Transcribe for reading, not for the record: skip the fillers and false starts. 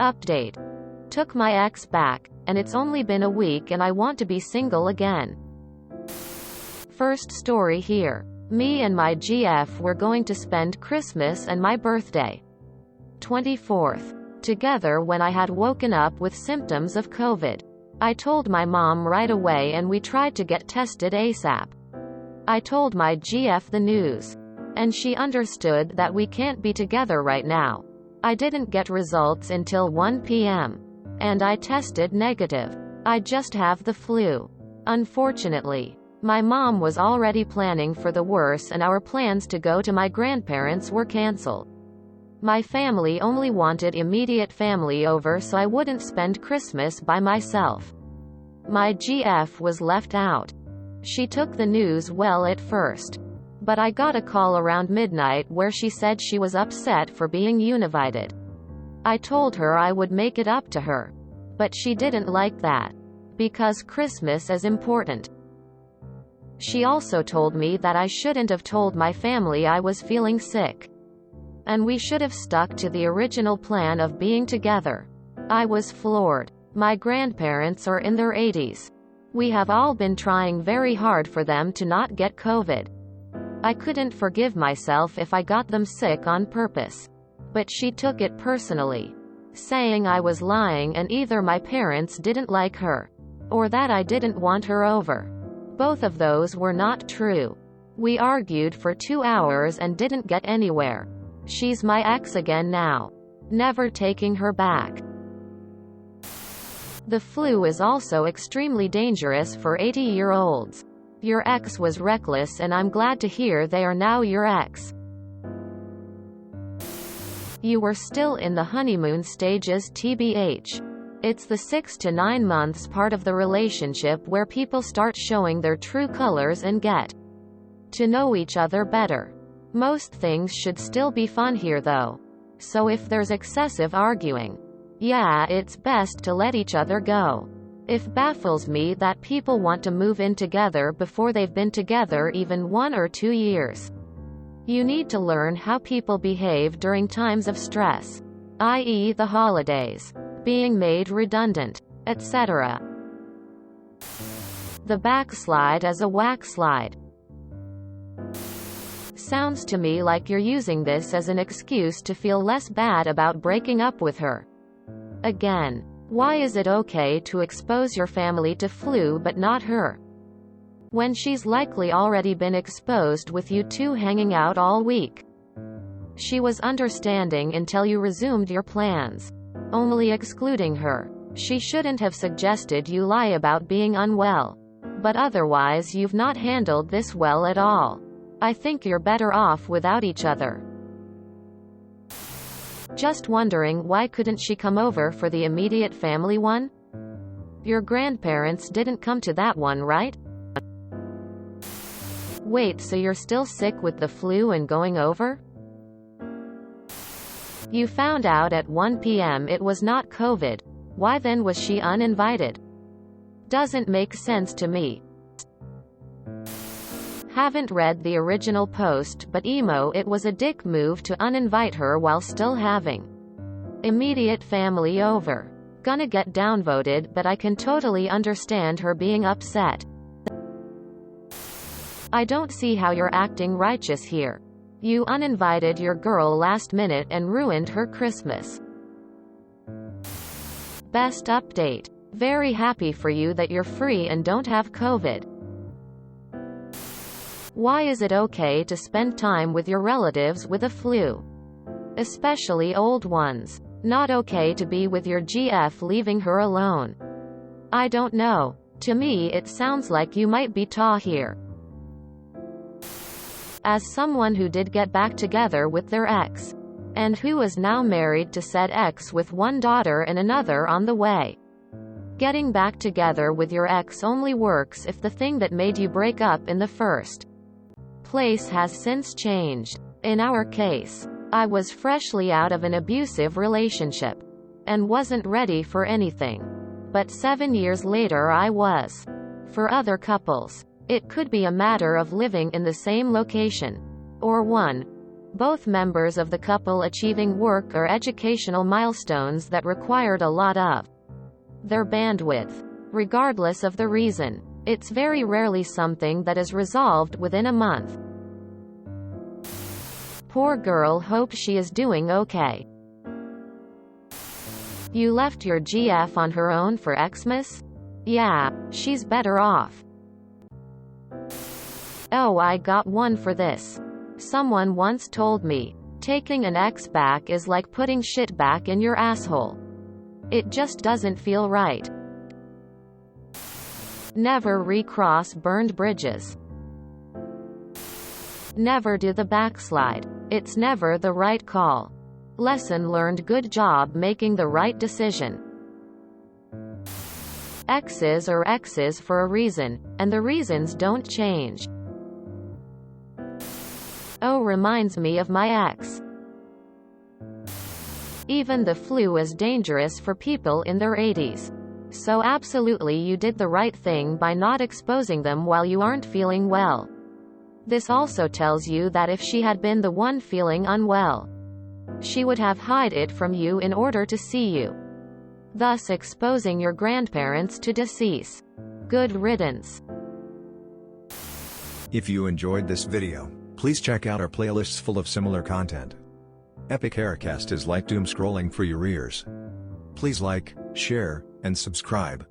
Update. Took my ex back, and it's only been a week and I want to be single again. First story here. Me and my GF were going to spend Christmas and my birthday, 24th, together when I had woken up with symptoms of COVID. I told my mom right away and we tried to get tested ASAP. I told my GF the news, and she understood that we can't be together right now. I didn't get results until 1 p.m. and I tested negative. I just have the flu. Unfortunately, my mom was already planning for the worst and our plans to go to my grandparents were canceled. My family only wanted immediate family over so I wouldn't spend Christmas by myself. My GF was left out. She took the news well at first, but I got a call around midnight where she said she was upset for being uninvited. I told her I would make it up to her, but she didn't like that, because Christmas is important. She also told me that I shouldn't have told my family I was feeling sick, and we should have stuck to the original plan of being together. I was floored. My grandparents are in their 80s. We have all been trying very hard for them to not get COVID. I couldn't forgive myself if I got them sick on purpose. But she took it personally, saying I was lying and either my parents didn't like her, or that I didn't want her over. Both of those were not true. We argued for 2 hours and didn't get anywhere. She's my ex again now. Never taking her back. The flu is also extremely dangerous for 80-year-olds. Your ex was reckless and I'm glad to hear they are now your ex. You were still in the honeymoon stages TBH. It's the 6 to 9 months part of the relationship where people start showing their true colors and get to know each other better. Most things should still be fun here though. So if there's excessive arguing, yeah, it's best to let each other go. It baffles me that people want to move in together before they've been together even 1 or 2 years. You need to learn how people behave during times of stress, i.e. the holidays, being made redundant, etc. The backslide is a whack slide. Sounds to me like you're using this as an excuse to feel less bad about breaking up with her. Again, why is it okay to expose your family to flu but not her, when she's likely already been exposed with you two hanging out all week? She was understanding until you resumed your plans, only excluding her. She shouldn't have suggested you lie about being unwell. But otherwise you've not handled this well at all. I think you're better off without each other. Just wondering why couldn't she come over for the immediate family one? Your grandparents didn't come to that one, right? Wait, so you're still sick with the flu and going over? You found out at 1 p.m. it was not COVID. Why then was she uninvited? Doesn't make sense to me. Haven't read the original post, but it was a dick move to uninvite her while still having immediate family over. Gonna get downvoted, but I can totally understand her being upset. I don't see how you're acting righteous here. You uninvited your girl last minute and ruined her Christmas. Best update. Very happy for you that you're free and don't have COVID. Why is it okay to spend time with your relatives with a flu? Especially old ones. Not okay to be with your GF leaving her alone. I don't know. To me it sounds like you might be here. As someone who did get back together with their ex, and who is now married to said ex with one daughter and another on the way. Getting back together with your ex only works if the thing that made you break up in the first place has since changed. In our case, I was freshly out of an abusive relationship and wasn't ready for anything. But 7 years later I was. For other couples, it could be a matter of living in the same location, or one Both members of the couple achieving work or educational milestones that required a lot of their bandwidth. Regardless of the reason, it's very rarely something that is resolved within a month. Poor girl, hope she is doing okay. You left your GF on her own for Xmas? Yeah, she's better off. Oh, I got one for this. Someone once told me, taking an ex back is like putting shit back in your asshole. It just doesn't feel right. Never recross burned bridges. Never do the backslide. It's never the right call. Lesson learned. Good job making the right decision. Exes are exes for a reason, and the reasons don't change. Oh, reminds me of my ex. Even the flu is dangerous for people in their 80s. So absolutely you did the right thing by not exposing them while you aren't feeling well. This also tells you that if she had been the one feeling unwell, she would have hid it from you in order to see you, thus exposing your grandparents to disease. Good riddance. If you enjoyed this video, please check out our playlists full of similar content. Epic Haircast is like doom scrolling for your ears. Please like, share, and subscribe.